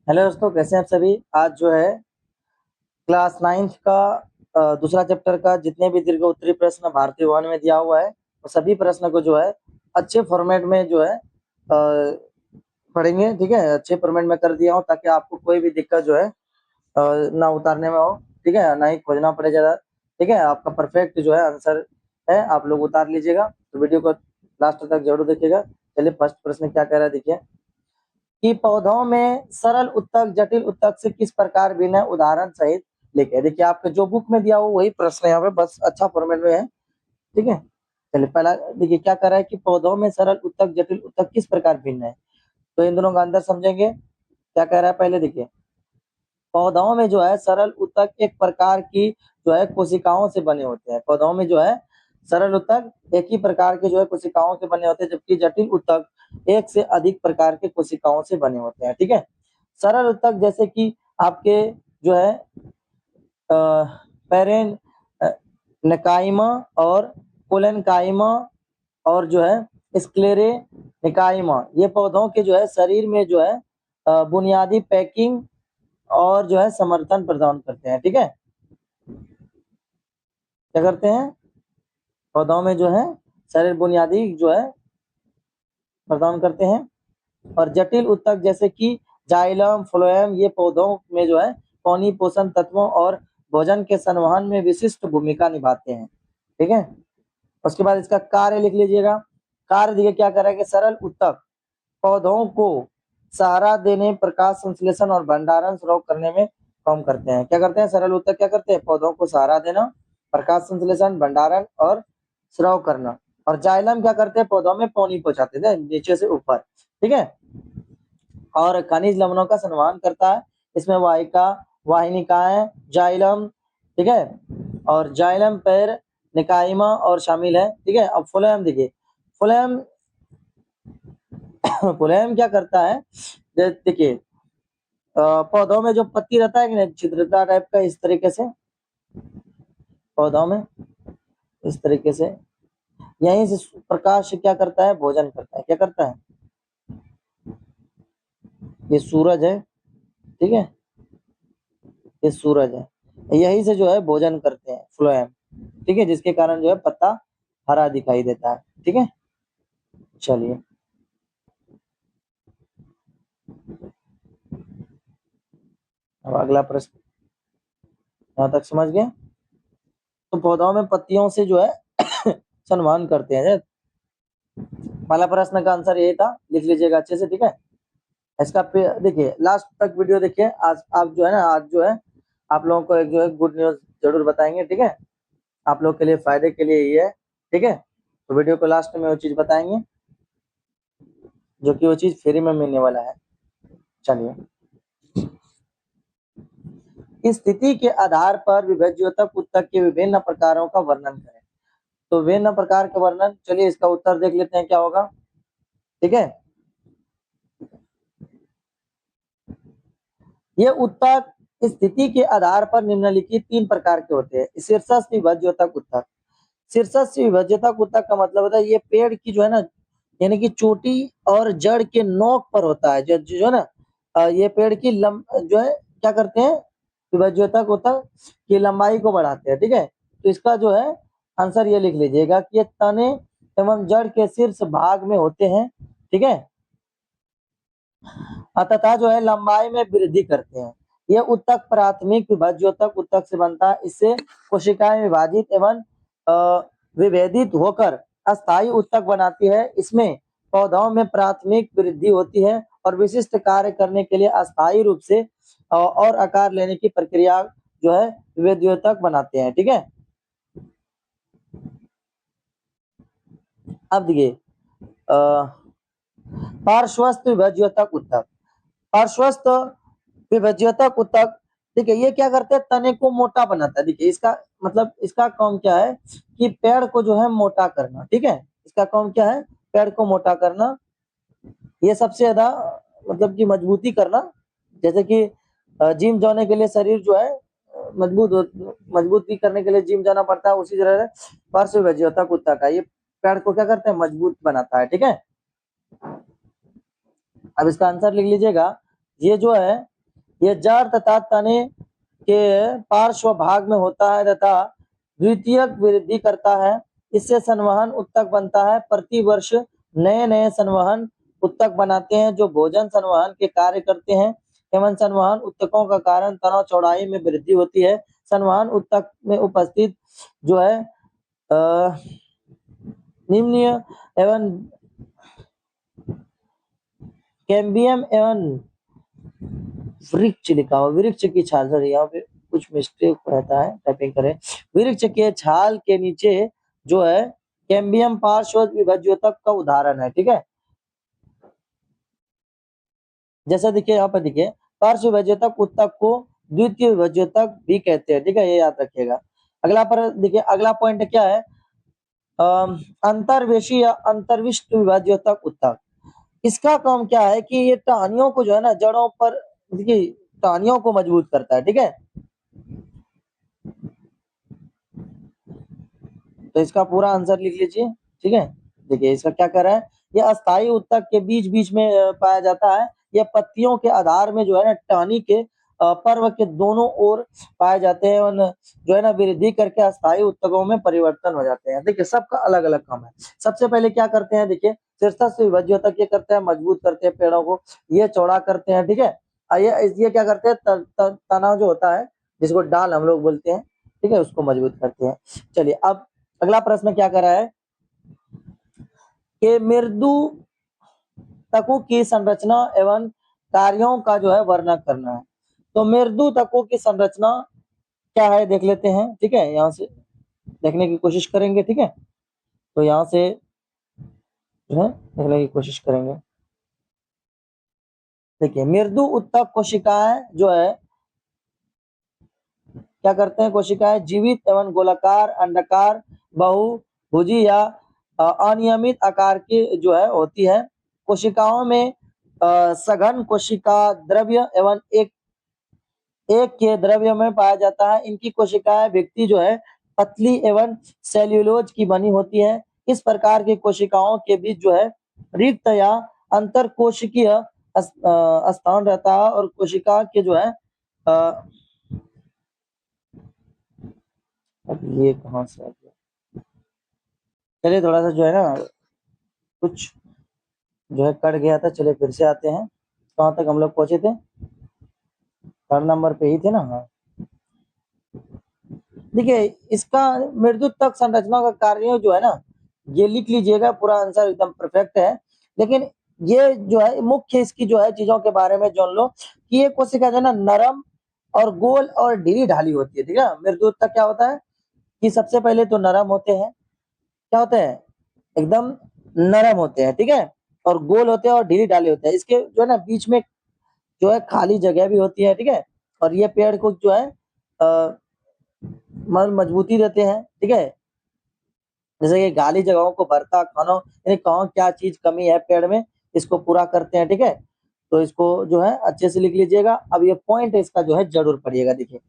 Hello दोस्तों, कैसे हैं आप सभी। आज जो है क्लास 9th का दूसरा चैप्टर का जितने भी दीर्घ उत्तरीय प्रश्न भारतीय वन में दिया हुआ है वो सभी प्रश्न को जो है अच्छे फॉर्मेट में जो है पढ़ेंगे। ठीक है, अच्छे फॉर्मेट में कर दिया हूँ ताकि आपको कोई भी दिक्कत जो है ना उतारने में हो। ठीक है, ना ही खोजना पड़े ज़्यादा। ठीक है, आपका परफेक्ट जो है आंसर है, आप लोग उतार लीजिएगा। तो वीडियो को लास्ट तक जरूर देखिएगा। चलिए, फर्स्ट प्रश्न क्या कह रहा है, देखिए कि पौधों में सरल उत्तक जटिल उत्तक से किस प्रकार भिन्न है, उदाहरण सहित लिखे। देखिए, आपके जो बुक में दिया हो वही प्रश्न यहाँ पे बस अच्छा फॉर्मेट में है। ठीक है, चलिए पहला देखिए क्या कर रहा है कि पौधों में सरल उत्तक जटिल उत्तक किस प्रकार भिन्न है। तो इन दोनों का अंदर समझेंगे। क्या कह रहा है, पहले देखिए पौधों में जो है सरल उत्तक एक प्रकार की जो है कोशिकाओं से बने होते हैं। पौधों में जो है सरल उत्तक एक ही प्रकार के जो है कोशिकाओं से बने होते हैं, जबकि जटिल उत्तक एक से अधिक प्रकार के कोशिकाओं से बने होते हैं। ठीक है, सरल उत्तक जैसे कि आपके जो है पेरेन निकाइमा और कोलेनकाइमा और जो है स्क्लेरेनिकाइमा, ये पौधों के जो है शरीर में जो है बुनियादी पैकिंग और जो है समर्थन प्रदान करते हैं। ठीक है, क्या करते हैं, पौधों में जो है शरीर बुनियादी जो है प्रदान करते हैं। और जटिल उत्तक जैसे कि जाइलम फ्लोएम, ये पौधों में जो है पानी पोषण तत्वों और भोजन के संवहन में विशिष्ट भूमिका निभाते हैं। ठीक है, उसके बाद इसका कार्य लिख लीजिएगा। कार्य देखिए क्या कर रहा है कि सरल उत्तक पौधों को सहारा देने, प्रकाश संश्लेषण और भंडारण स्राव करने में काम करते हैं। क्या करते हैं, सरल उत्तक क्या करते हैं, पौधों को सहारा देना, प्रकाश संश्लेषण, भंडारण और स्राव करना। और जाइलम क्या करते हैं, पौधों में पानी पहुंचाते थे नीचे से ऊपर। ठीक है, और खनिज लवणों का संवहन करता है। इसमें वाहिका वाहिनिकाएं जाइलम, ठीक है, और जाइलम पैर निकाइमा और शामिल है। ठीक है, अब फ्लोएम देखिए, फ्लोएम फ्लोएम क्या करता है, देखिए पौधों में जो पत्ती रहता है कि नहीं, छिद्रता टाइप का, इस तरीके से पौधों में इस तरीके से यहीं से प्रकाश क्या करता है, भोजन करता है। क्या करता है, ये सूरज है। ठीक है, ये सूरज है, यही से जो है भोजन करते हैं फ्लोएम। ठीक है, जिसके कारण जो है पत्ता हरा दिखाई देता है। ठीक है, चलिए अब अगला प्रश्न, यहाँ तक समझ गए। तो पौधों में पत्तियों से जो है संवहन करते हैं। पहला प्रश्न का आंसर यही था, लिख लीजिएगा अच्छे से। ठीक है, इसका देखिए लास्ट तक वीडियो देखिए। आज आप जो है ना, आज जो है आप लोगों को एक जो है गुड न्यूज जरूर बताएंगे। ठीक है, आप लोग के लिए फायदे के लिए ही है। ठीक है, तो वीडियो को लास्ट में वो चीज बताएंगे जो कि वो चीज फ्री में मिलने वाला है। चलिए, इस स्थिति के आधार पर विभज्योतक उत्तक के विभिन्न प्रकारों का वर्णन करें। तो विभिन्न प्रकार का वर्णन, चलिए इसका उत्तर देख लेते हैं क्या होगा। ठीक है, ये उत्तक स्थिति के आधार पर निम्नलिखित 3 प्रकार के होते हैं। शीर्षस्थ विभज्योतक उत्तक। शीर्षस्थ विभज्योतक उत्तक का मतलब होता है ये पेड़ की जो है ना, यानी कि चोटी और जड़ के नोक पर होता है। जो है ना ये पेड़ की जो है क्या करते हैं, विभज्योतक उत्तक की लंबाई को बढ़ाते हैं। ठीक है, तो इसका जो है आंसर ये लिख लीजिएगा कि ये तने एवं जड़ के शीर्ष भाग में होते हैं। ठीक है, तथा जो है लंबाई में वृद्धि करते हैं। यह उत्तक प्राथमिक विभज्योतक उत्तक से बनता है। इससे कोशिकाएं विभाजित एवं विभेदित होकर अस्थायी उत्तक बनाती है। इसमें पौधों में प्राथमिक वृद्धि होती है और विशिष्ट कार्य करने के लिए अस्थायी रूप से और आकार लेने की प्रक्रिया जो है विभेद्योतक बनाते हैं। ठीक है, अब देखिए पार्श्वस्थ विभज्योतक उत्तक। पार्श्वस्थ विभज्योतक उत्तक, देखिए ये क्या करते हैं, तने को मोटा बनाता है। देखिए इसका मतलब, इसका काम क्या है कि पेड़ को जो है मोटा करना। ठीक है, इसका काम क्या है, पेड़ को मोटा करना। ये सबसे ज्यादा मतलब कि मजबूती करना, जैसे कि जिम जाने के लिए शरीर जो है मजबूती करने के लिए जिम जाना पड़ता है, उसी तरह पार्श्व विभज्योतक उत्तक का ये पेड़ को क्या करता है, मजबूत बनाता है। ठीक है, अब इसका आंसर लिख लीजिएगा। ये जो है ये जड़ तथा तने के पार्श्व भाग में होता है तथा द्वितीयक वृद्धि करता है। इससे संवहन उत्तक बनता है। प्रति वर्ष नए नए संवहन उत्तक बनाते हैं जो भोजन संवहन के कार्य करते हैं एवं संवहन उत्तकों का कारण तनाव चौड़ाई में वृद्धि होती है। संवहन उत्तक में उपस्थित जो है निम्न एवं कैम्बियम एवं वृक्ष लिखा हुआ, वृक्ष की छाल, सर यहाँ पे कुछ मिस्टेक रहता है, टाइपिंग करें। वृक्ष के छाल के नीचे जो है कैम्बियम पार्श्व विभज्योतक का उदाहरण है। ठीक है, जैसा देखिए यहाँ पर देखिए पार्श्व विभज्योतक उत्तक को द्वितीय विभज्योतक भी कहते हैं। ठीक है, ये याद रखिएगा। अगला पर देखिए, अगला पॉइंट क्या है, अंतर्वेशी या अंतर्विष्ट विभज्योतक उत्तक। इसका काम क्या है कि ये टहनियों को जो है ना जड़ों पर, देखिए टहनियों को मजबूत करता है। ठीक है, तो इसका पूरा आंसर लिख लीजिए। ठीक है, देखिए इसका क्या कर रहा है, ये अस्थायी उत्तक के बीच बीच में पाया जाता है। यह पत्तियों के आधार में जो है ना टहनी के पर्व के दोनों ओर पाए जाते हैं और जो है ना वृद्धि करके अस्थायी उत्तकों में परिवर्तन हो जाते हैं। देखिए सबका अलग अलग काम है। सबसे पहले क्या करते हैं, देखिए शीर्षक से विभज्योतक ये करते हैं मजबूत करते हैं पेड़ों को, ये चौड़ा करते हैं। ठीक है, ये क्या करते हैं, तना जो होता है जिसको डाल हम लोग बोलते हैं, ठीक है, उसको मजबूत करते हैं। चलिए अब अगला प्रश्न क्या कर रहा है कि मृदु तकों की संरचना एवं कार्यों का जो है वर्णन करना है। तो मृदु तकों की संरचना क्या है देख लेते हैं। ठीक है, यहाँ से देखने की कोशिश करेंगे। ठीक है, तो यहाँ से जो है देखने की कोशिश करेंगे। देखिए मृदु उत्तक कोशिकाएं जो है क्या करते हैं, कोशिकाएं जीवित एवं गोलाकार, अंडाकार, बहुभुजी या अनियमित आकार की जो है होती है। कोशिकाओं में सघन कोशिका द्रव्य एवं एक के द्रव्य में पाया जाता है। इनकी कोशिकाएं व्यक्ति जो है पतली एवं सेल्यूलोज की बनी होती है। इस प्रकार की कोशिकाओं के बीच जो है रिक्त या अंतर कोशिकीय स्थान रहता है और कोशिका के जो है अब ये कहाँ से आ गया, चलिए थोड़ा सा जो है ना कुछ जो है कट गया था। चलिए फिर से आते हैं, कहाँ तक हम लोग पहुंचे थे, 3 नंबर पे ही थे ना। हाँ देखिए इसका मृदु तक संरचना का कार्य जो है ना ये लिख लीजिएगा, पूरा आंसर एकदम परफेक्ट है। लेकिन ये जो है मुख्य इसकी जो है चीजों के बारे में जान लो कि ये कोशिका जो है ना नरम और गोल और ढीली ढाली होती है। ठीक है, मृदु तक क्या होता है कि सबसे पहले तो नरम होते हैं, क्या होते हैं, एकदम नरम होते हैं। ठीक है, और गोल होते हैं और ढीली ढाली होते हैं। इसके जो है ना बीच में जो है खाली जगह भी होती है। ठीक है, और ये पेड़ को जो है मजबूती देते हैं। ठीक है, जैसे कि गाली जगहों को भरता खानों, यानी कहाँ क्या चीज कमी है पेड़ में, इसको पूरा करते हैं। ठीक है, तो इसको जो है अच्छे से लिख लीजिएगा। अब ये पॉइंट इसका जो है जरूर पढ़िएगा। देखिए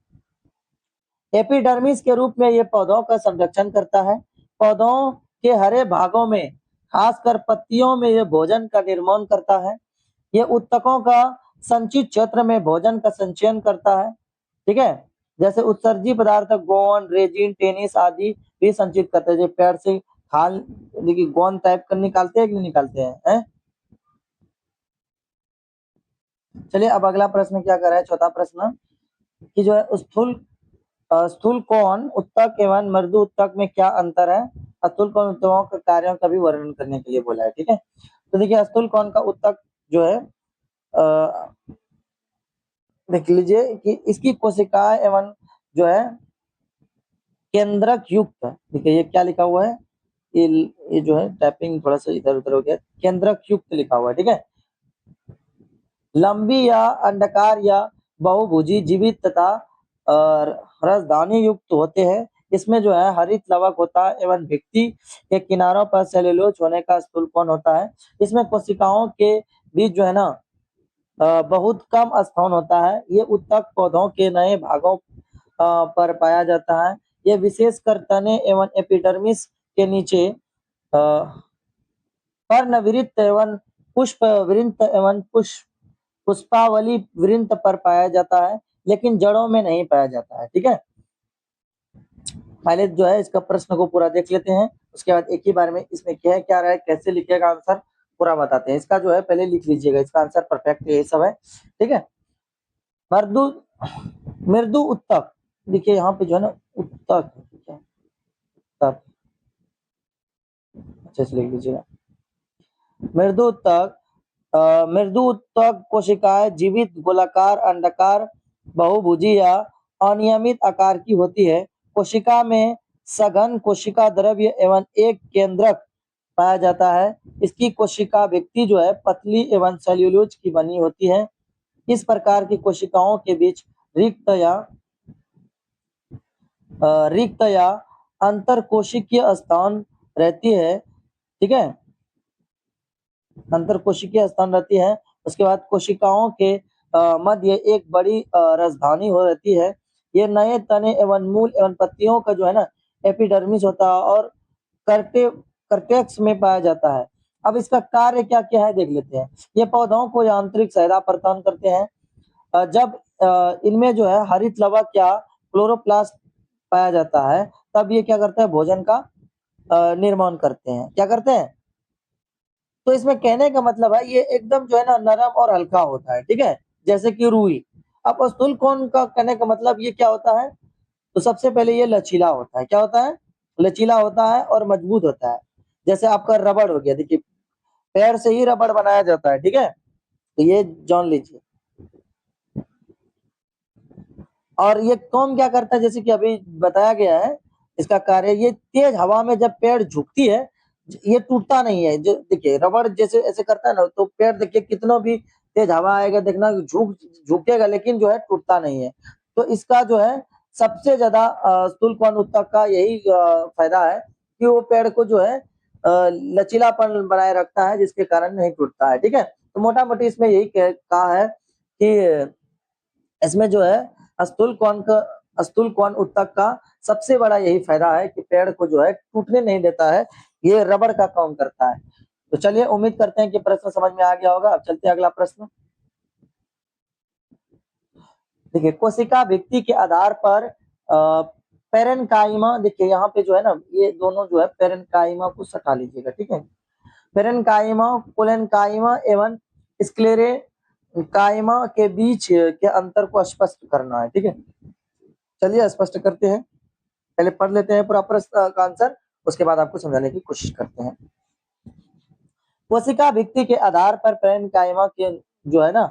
एपिडर्मिस के रूप में ये पौधों का संरक्षण करता है। पौधों के हरे भागों में खासकर पत्तियों में ये भोजन का निर्माण करता है। ये उत्तकों का संचित क्षेत्र में भोजन का संचयन करता है। ठीक है, जैसे उत्सर्जी पदार्थ गोंद, रेजिन, टेनिस आदि भी संचित करते हैं। जो पेड़ से खाल देखिए गोंद टाइप कर निकालते हैं कि नहीं निकालते हैं? चलिए अब अगला प्रश्न क्या कर रहा है, चौथा प्रश्न कि जो है स्थूल कोण उत्तक एवं मृदु उत्तक में क्या अंतर है। स्थूल कोण उत्तकों के कार्यों का भी वर्णन करने के लिए बोला है। ठीक है, तो देखिए स्थूल कोण का उत्तक जो है देख लीजिए कि इसकी कोशिकाएं एवं जो है केंद्रक युक्त, देखिए ये क्या लिखा हुआ है, ये जो है टाइपिंग थोड़ा सा इधर उधर हो गया, केंद्रक युक्त लिखा हुआ है। ठीक है, लंबी या अंडाकार या बहुभुजी जीवित तथा रसदानी युक्त होते हैं। इसमें जो है हरित लवक होता है एवं भित्ति के किनारों पर सेल्यूलोज होने का स्थूल कोण होता है। इसमें कोशिकाओं के बीच जो है ना बहुत कम स्थान होता है। ये उत्तक पौधों के नए भागों पर पाया जाता है। ये विशेषकर तने एवं एपिडर्मिस के नीचे पर्णवृत्त एवं पुष्पवृत्त एवं पुष्प पुष्पावली वृंत पर पाया जाता है, लेकिन जड़ों में नहीं पाया जाता है। ठीक है, पहले जो है इसका प्रश्न को पूरा देख लेते हैं, उसके बाद एक ही बार में इसमें क्या क्या रहा है, कैसे लिखेगा आंसर पूरा बताते हैं। इसका जो है पहले लिख लीजिएगा, इसका आंसर परफेक्ट यही सब है। ठीक है, मृदु मृदु उत्तक, देखिए यहाँ पे जो है ना उत्तक, उत्तक अच्छे से लिख लीजिएगा। मृदु उत्तक मृदु उत्तक कोशिकाएं जीवित गोलाकार, अंडाकार, बहुभुजी या अनियमित आकार की होती है। कोशिका में सघन कोशिका द्रव्य एवं एक केंद्रक पाया जाता है। इसकी कोशिका व्यक्ति जो है पतली एवं सेल्यूलोज की बनी होती है। इस प्रकार की कोशिकाओं के बीच रिक्त या अंतरकोशिकीय स्थान रहती है। ठीक है, अंतरकोशिकीय स्थान रहती है। उसके बाद कोशिकाओं के मध्य एक बड़ी राजधानी हो रहती है। ये नए तने एवं मूल एवं पत्तियों का जो है ना एपिडर्मिस होता है और कर्टेक्स में पाया जाता है। अब इसका कार्य क्या क्या है देख लेते हैं। ये पौधों को यांत्रिक सहायता प्रदान करते हैं। जब इनमें जो है हरित लवक या क्लोरोप्लास्ट पाया जाता है, तब ये क्या करता है, भोजन का निर्माण करते हैं। क्या करते हैं, तो इसमें कहने का मतलब है ये एकदम जो है ना नरम और हल्का होता है। ठीक है, जैसे कि रुई। अब स्थूल कोण का कहने का मतलब ये क्या होता है, तो सबसे पहले ये लचीला होता है। क्या होता है, लचीला होता है और मजबूत होता है। जैसे आपका रबड़ हो गया, देखिए पैर से ही रबड़ बनाया जाता है। ठीक है, तो ये जान लीजिए। और ये कौन क्या करता है, जैसे कि अभी बताया गया है इसका कार्य, ये तेज हवा में जब पेड़ झुकती है, ये टूटता नहीं है। जो देखिए रबड़ जैसे ऐसे करता है ना, तो पेड़ देखिए कितना भी तेज हवा आएगा, देखना झुकेगा, लेकिन जो है टूटता नहीं है। तो इसका जो है सबसे ज्यादा स्थूल कोण उत्तक का यही फायदा है कि वो पेड़ को जो है लचीलापन बनाए रखता है, जिसके कारण नहीं टूटता है। ठीक है, तो मोटा मोटी इसमें यही कहा है कि इसमें जो है स्थूल कोण उत्तक का सबसे बड़ा यही फायदा है कि पेड़ को जो है टूटने नहीं देता है, ये रबड़ का काम करता है। तो चलिए, उम्मीद करते हैं कि प्रश्न समझ में आ गया होगा। अब चलते हैं अगला प्रश्न। देखिए, कोशिका व्यक्ति के आधार पर पेरेन्काइमा, देखिए यहाँ पे जो है ना ये दोनों जो है पेरेन्काइमा को सटा लीजिएगा। ठीक है, पेरेन्काइमा, कोलेन्काइमा एवं स्क्लेरेन्काइमा के बीच के अंतर को स्पष्ट करना है। ठीक है, चलिए स्पष्ट करते हैं। पहले पढ़ लेते हैं पूरा प्रश्न का आंसर, उसके बाद आपको समझाने की कोशिश करते हैं। कोशिका व्यक्ति के आधार पर पेरेन्काइमा के जो है ना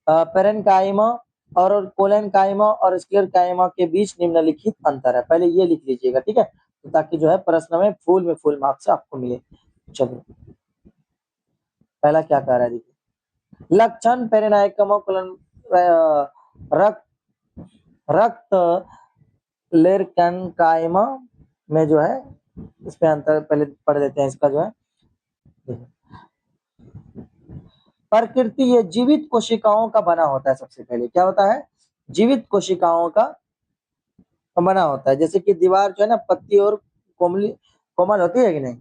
पेरेन्काइमा और कोलेन्काइमा और स्क्लेरेन्काइमा के बीच निम्नलिखित अंतर है। पहले ये लिख लीजिएगा। ठीक है, तो ताकि जो है प्रश्न में फुल मार्क्स आपको मिले। चलिए, पहला क्या कह रहा है, देखिए लक्षण पेरेन्काइमा रक्त रक्त लेरकैनकाइमा में जो है इसमें अंतर पहले पढ़ देते हैं। इसका जो है प्रकृति, ये जीवित कोशिकाओं का बना होता है। सबसे पहले क्या होता है, जीवित कोशिकाओं का बना होता है। जैसे कि दीवार जो है ना पत्ती और कोमल होती है कि नहीं,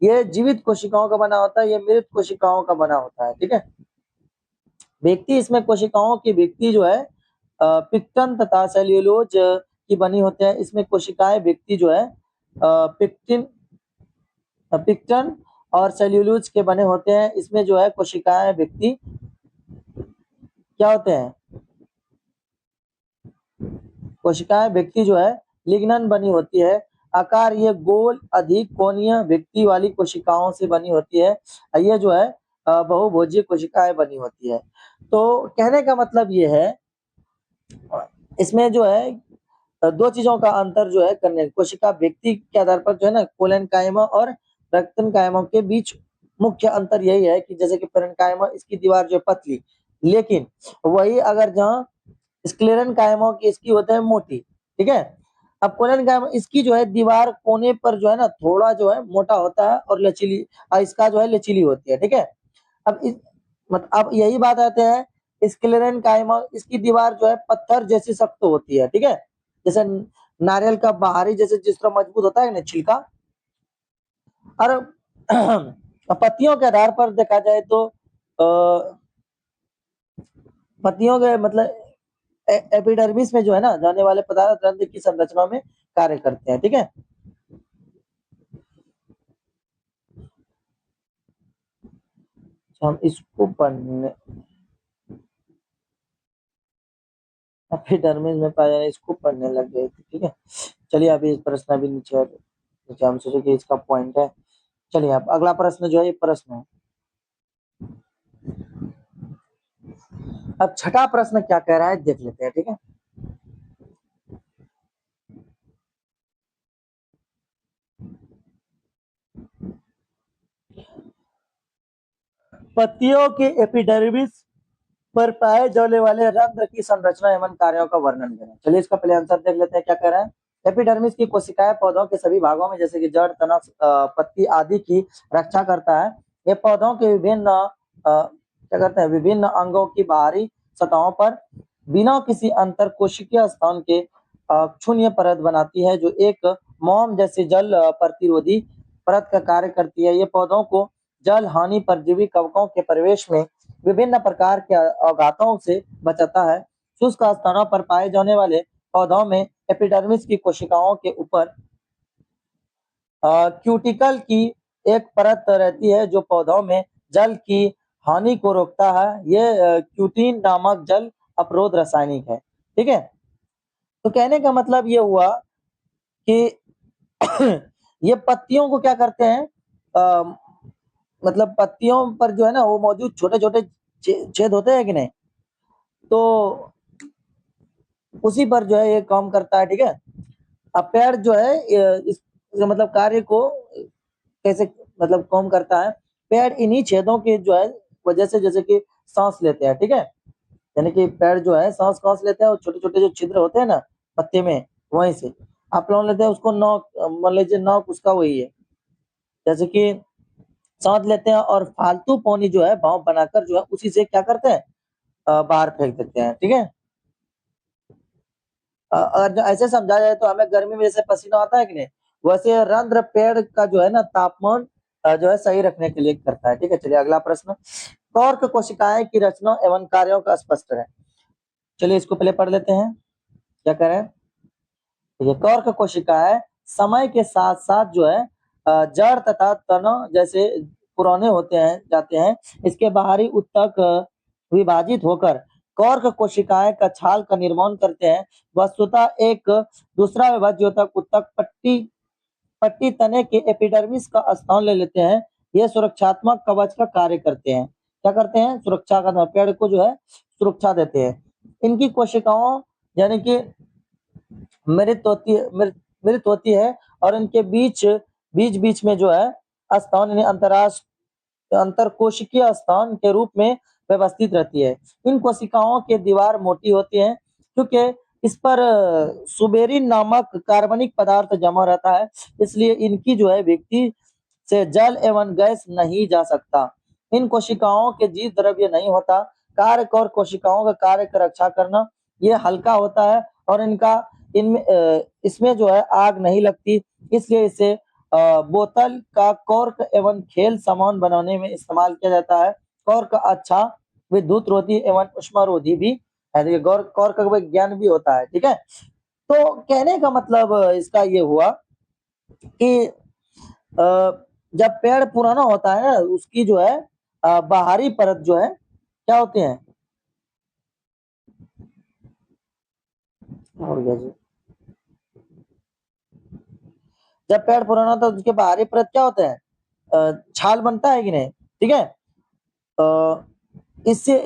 ये जीवित कोशिकाओं का बना होता है, ये मृत कोशिकाओं का बना होता है। ठीक है, व्यक्ति, इसमें कोशिकाओं की व्यक्ति जो है पिक्टन तथा सेल्यूलोज की बनी होते हैं। इसमें कोशिकाएं व्यक्ति जो है पिक्टन और सेल्यूलोज के बने होते हैं। इसमें जो है कोशिकाएं व्यक्ति क्या होते हैं, कोशिकाएं व्यक्ति जो है लिग्नन बनी होती है। आकार ये गोल अधिक कोणीय व्यक्ति वाली कोशिकाओं से बनी होती है। ये जो है बहुभुजीय कोशिकाएं बनी होती है। तो कहने का मतलब ये है, इसमें जो है दो चीजों का अंतर जो है करने, कोशिका व्यक्ति के आधार पर जो है ना कोलेनकाइमा और रक्तनकाइमा के बीच मुख्य अंतर यही है कि जैसे कि पेरेन्काइमा इसकी दीवार जो है पतली, लेकिन वही अगर जहाँ स्क्लेरेन्काइमा की इसकी होता है मोटी। ठीक है, अब कोलेनकाइमा इसकी जो है दीवार कोने पर जो है ना थोड़ा जो है मोटा होता है और लचीली, इसका जो है लचीली होती है। ठीक है, अब यही बात आते हैं स्क्लेरेन्काइमा, इसकी दीवार जो है पत्थर जैसी सख्त होती है। ठीक है, जैसे नारियल का बाहरी जैसे जिस तरह मजबूत होता है ना छिलका। और पत्तियों के आधार पर देखा जाए तो पत्तियों के मतलब एपिडर्मिस में जो है ना जाने वाले पदार्थ रंध्र की संरचना में कार्य करते हैं। ठीक है, हम इसको पढ़ने एपिडर्मिस में पाया जाने इसको पढ़ने लग गए थे। ठीक है, चलिए अभी इस प्रश्न अभी नीचे हम सोचे कि इसका पॉइंट है। चलिए अब अगला प्रश्न जो है ये प्रश्न है। अब छठा प्रश्न क्या कह रहा है देख लेते हैं। ठीक है, पत्तियों के एपिडर्मिस पर पाए जाने वाले रंध्र की संरचना एवं कार्यों का वर्णन करें। चलिए इसका पहले आंसर देख लेते हैं क्या कह रहा है। एपिडर्मिस की कोशिकाएं पौधों के सभी भागों में जैसे कि जड़, तना, पत्ती आदि की रक्षा करता है। ये पौधों के क्या करते हैं विभिन्न अंगों की बाहरी सतहों पर बिना किसी अंतर कोशिकीय स्थान के क्षुण्य परत बनाती है जो एक मोम जैसे जल प्रतिरोधी परत का कार्य करती है। ये पौधों को जल हानि परजीवी कवकों के प्रवेश में विभिन्न प्रकार के आघातों से बचाता है। शुष्क स्थानों पर पाए जाने वाले पौधों में एपिडर्मिस की कोशिकाओं के ऊपर क्यूटिकल की एक परत रहती है जो पौधों में जल की हानि को रोकता है। ये क्यूटीन नामक जल अपरोध रासायनिक है। ठीक है, तो कहने का मतलब ये हुआ कि ये पत्तियों को क्या करते हैं मतलब पत्तियों पर जो है ना वो मौजूद छोटे छोटे छेद होते हैं कि नहीं, तो उसी पर जो है ये काम करता है। ठीक है, अब पेड़ जो है इस मतलब कार्य को कैसे मतलब काम करता है। पेड़ इन्हीं छेदों के जो है वजह से जैसे कि सांस लेते हैं। ठीक है, यानी कि पेड़ जो है सांस लेते हैं और छोटे छोटे जो छिद्र होते हैं ना पत्ते में वहीं से आप लोग लेते हैं उसको नोक, मान लीजिए नोक उसका वही है। जैसे कि सांस लेते हैं और फालतू पानी जो है भाव बनाकर जो है उसी से क्या करते हैं बाहर फेंक देते हैं। ठीक है, अगर ऐसे समझा जाए तो हमें गर्मी में जैसे पसीना आता है कि नहीं, वैसे रंध्र पेड़ का जो है ना तापमान जो है सही रखने के लिए करता है। ठीक है, चलिए अगला प्रश्न, कॉर्क कोशिकाएं की रचना एवं कार्यों का स्पष्ट है। चलिए इसको पहले पढ़ लेते हैं क्या कह रहे हैं। ये कॉर्क कोशिकाएं समय के साथ साथ जो है जड़ तथा तना जैसे पुराने होते हैं जाते हैं। इसके बाहरी उत्तक विभाजित होकर कॉर्क कोशिकाएं का छाल का निर्माण करते हैं। वस्तुतः एक दूसरा विभाज्योतक उत्तक पट्टी पट्टी तने के एपिडर्मिस का स्थान ले लेते हैं। ये सुरक्षात्मक कवच का कार्य करते हैं। क्या करते हैं, सुरक्षा का पेड़ को जो है सुरक्षा देते हैं। इनकी कोशिकाओं यानी कि मृत होती है और इनके बीच बीच में जो है स्थान यानी अंतर कोशिकीय स्थान के रूप में व्यवस्थित रहती है। इन कोशिकाओं के दीवार मोटी होती है क्योंकि इस पर सुबेरिन नामक कार्बनिक पदार्थ जमा रहता है, इसलिए इनकी जो है व्यक्ति से जल एवं गैस नहीं जा सकता। इन कोशिकाओं के जीव द्रव्य नहीं होता। कारक और कोशिकाओं का कार्य का रक्षा करना ये हल्का होता है और इसमें जो है आग नहीं लगती, इसलिए इसे बोतल का कॉर्क एवं खेल सामान बनाने में इस्तेमाल किया जाता है। कॉर्क अच्छा विद्युत रोधी एवं उष्मारोधी भी है। देखिए कॉर्क का विज्ञान भी होता है। ठीक है, तो कहने का मतलब इसका ये हुआ कि जब पेड़ पुराना होता है ना उसकी जो है बाहरी परत जो है क्या होते हैं और क्या जी? जब पेड़ पुराना होता है उसके बाहरी परत क्या होता है छाल बनता है कि नहीं। ठीक है, इससे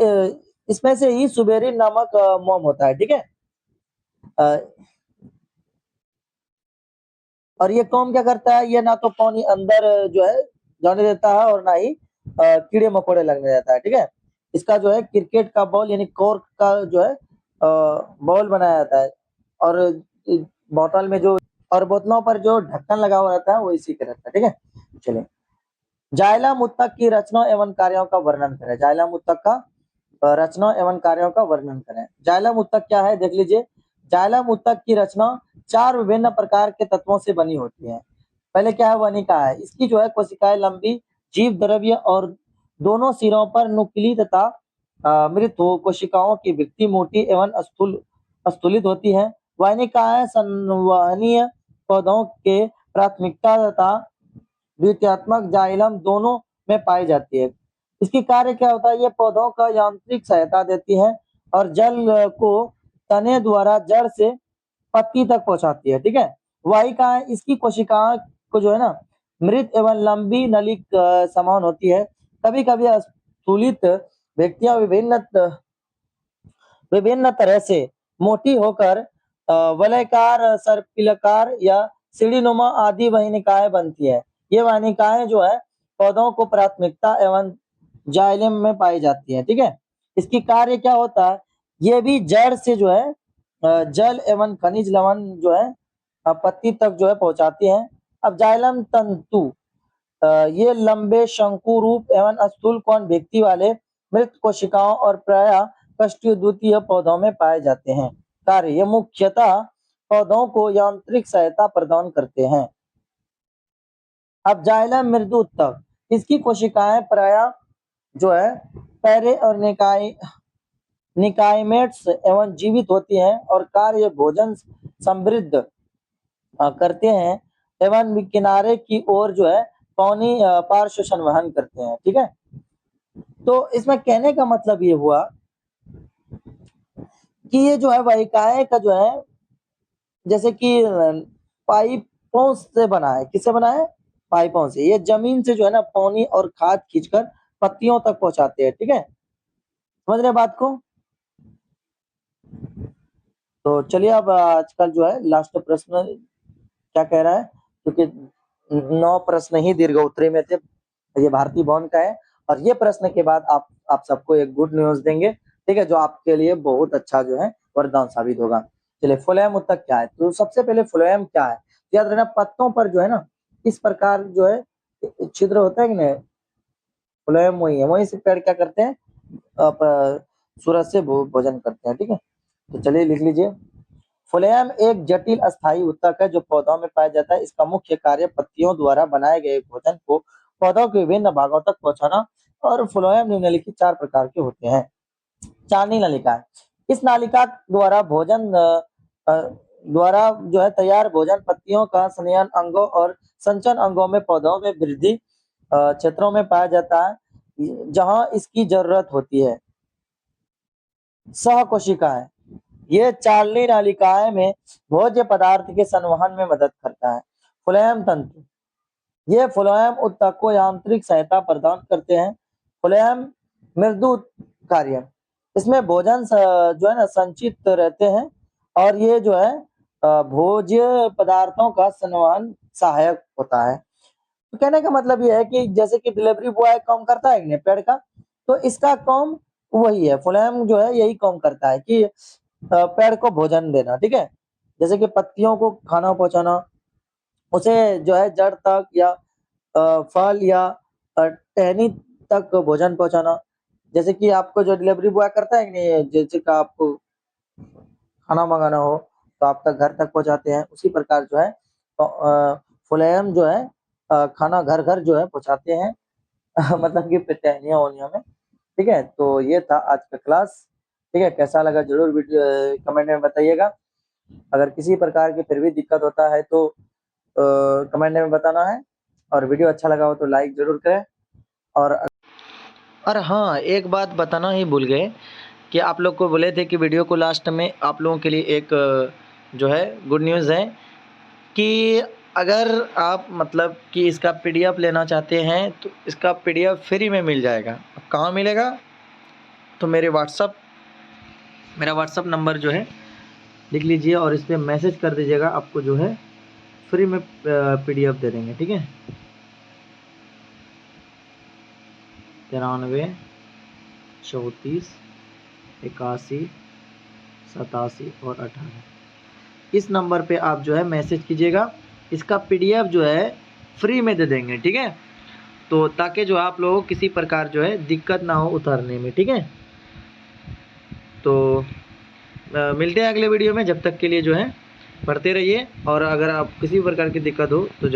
इसमें से ही सुबेरिन नामक मोम होता है। ठीक है, अ, और ये कौन क्या करता है, ये ना तो पानी अंदर जो है जाने देता है और ना ही कीड़े मकोड़े लगने देता है। ठीक है, इसका जो है क्रिकेट का बॉल यानी कॉर्क का जो है बॉल बनाया जाता है और बोतल में जो और बोतलों पर जो ढक्कन लगा हुआ रहता है वो इसी का रहता है। ठीक है, चलिए जाइलम उत्तक की रचना एवं कार्यों का वर्णन करें। जाइलम उत्तक का रचना एवं कार्यों का वर्णन करें। जाइलम उत्तक क्या है देख लीजिए। जाइलम उत्तक की रचना 4 विभिन्न प्रकार के तत्वों से बनी होती है। पहले क्या है वनिका है, इसकी जो है कोशिकाएं लंबी जीव द्रव्य और दोनों सिरों पर नुकीली तथा मृत कोशिकाओं की वृद्धि मोटी एवं स्थूलित होती है। वाहिनिकाएं संवहनीय पौधों के प्राथमिकता तथा द्वितीयात्मक जाइलम दोनों में पाई जाती है। इसकी कार्य क्या होता है? ये पौधों का यांत्रिक सहायता देती है और जल को तने द्वारा जड़ से पत्ती तक पहुंचाती है। ठीक है। वाहिकाएं इसकी कोशिकाओं को जो है ना मृत एवं लंबी नली समान होती है। कभी कभी स्थूलित व्यक्तियां विभिन्न तरह से मोटी होकर वलयकार, सर्पिलकार या सीढ़ीनुमा आदि वाहिनिकाएं बनती है। ये वाहिनिकाएं जो है पौधों को प्राथमिकता एवं जाइलम में पाई जाती है। ठीक है। इसकी कार्य क्या होता है? ये भी जड़ से जो है जल एवं खनिज लवण जो है पत्ती तक जो है पहुंचाती है। अब जाइलम तंतु ये लंबे शंकु रूप एवं स्थूल कोण व्यक्ति वाले मृत कोशिकाओं और प्रायः कष्टद्वितीय पौधों में पाए जाते हैं। कार्य ये मुख्यतः पौधों को यांत्रिक सहायता प्रदान करते हैं। अब जाइलम मृदुतक, इसकी कोशिकाएं प्रायः जो है पैरे और निकायमेट्स एवं जीवित होती हैं और कार्य भोजन समृद्ध करते हैं एवं किनारे की ओर जो है पानी पार्श्व संवहन करते हैं। ठीक है। तो इसमें कहने का मतलब ये हुआ कि ये जो है वाहिकाएं का जो है जैसे कि पाइपों से बना है। किससे बना है? पाइपों से। ये जमीन से जो है ना पानी और खाद खींचकर पत्तियों तक पहुंचाते हैं। ठीक है। समझ रहे बात को? तो चलिए अब आजकल जो है लास्ट प्रश्न क्या कह रहा है, क्योंकि 9 प्रश्न ही दीर्घ उत्तरी में थे। ये भारतीय भवन का है और ये प्रश्न के बाद आप सबको एक गुड न्यूज देंगे। ठीक है, जो आपके लिए बहुत अच्छा जो है वरदान साबित होगा। चलिए, फ्लोएम उत्तक क्या है? तो सबसे पहले फ्लोएम क्या है याद रखना। पत्तों पर जो है ना इस प्रकार जो है छिद्र होता है कि नहीं, फ्लोएम वही है। वहीं से पेड़ क्या करते हैं? सूरज से भोजन करते हैं। ठीक है। तो चलिए लिख लीजिए, फ्लोएम एक जटिल अस्थायी उत्तक है जो पौधों में पाया जाता है। इसका मुख्य कार्य पत्तियों द्वारा बनाए गए भोजन को पौधों के विभिन्न भागों तक पहुंचाना। और फ्लोएम निम्नलिखित 4 प्रकार के होते हैं। चालनी नलिका, इस नालिका द्वारा भोजन द्वारा जो है तैयार भोजन पत्तियों का संयन अंगों और संचन अंगों में पौधों में वृद्धि क्षेत्रों में पाया जाता है जहां इसकी जरूरत होती है। सहकोशिकाएं, ये चालनी नालिकाएं में भोज्य पदार्थ के संवहन में मदद करता है। फ्लोएम तंतु, ये फ्लोएम उत्तक को यांत्रिक सहायता प्रदान करते हैं। फ्लोएम मृदु कार्य, इसमें भोजन जो है ना संचित रहते हैं और ये जो है भोज्य पदार्थों का संवहन सहायक होता है। तो कहने का मतलब ये है कि जैसे कि डिलीवरी बॉय काम करता है कि पेड़ का, तो इसका काम वही है। फ्लोएम जो है यही काम करता है कि पेड़ को भोजन देना। ठीक है। जैसे कि पत्तियों को खाना पहुंचाना, उसे जो है जड़ तक या फल या टहनी तक भोजन पहुंचाना। जैसे कि आपको जो डिलीवरी बॉय करता है कि नहीं, जैसे कि आपको खाना मंगाना हो तो आप तक घर तक पहुंचाते हैं, उसी प्रकार जो है फ्लोएम जो है खाना घर घर जो है पहुंचाते हैं मतलब कि टहनियां वहनियां में। ठीक है। तो ये था आज का क्लास। ठीक है, कैसा लगा जरूर वीडियो कमेंट में बताइएगा। अगर किसी प्रकार की फिर भी दिक्कत होता है तो कमेंट में बताना है, और वीडियो अच्छा लगा हो तो लाइक जरूर करें। और हाँ, एक बात बताना ही भूल गए कि आप लोग को बोले थे कि वीडियो को लास्ट में आप लोगों के लिए एक जो है गुड न्यूज़ है कि अगर आप मतलब कि इसका पीडीएफ लेना चाहते हैं तो इसका पीडीएफ फ्री में मिल जाएगा। अब कहाँ मिलेगा? तो मेरा व्हाट्सअप नंबर जो है लिख लीजिए और इस पर मैसेज कर दीजिएगा, आपको जो है फ्री में पीडीएफ दे देंगे। ठीक है। 93 34 81 87 और 18 इस नंबर पे आप जो है मैसेज कीजिएगा। इसका पीडीएफ जो है फ्री में दे देंगे। ठीक है। तो ताकि जो आप लोगों को किसी प्रकार जो है दिक्कत ना हो उतारने में। ठीक है। तो मिलते हैं अगले वीडियो में। जब तक के लिए जो है पढ़ते रहिए, और अगर आप किसी प्रकार की दिक्कत हो तो जरूर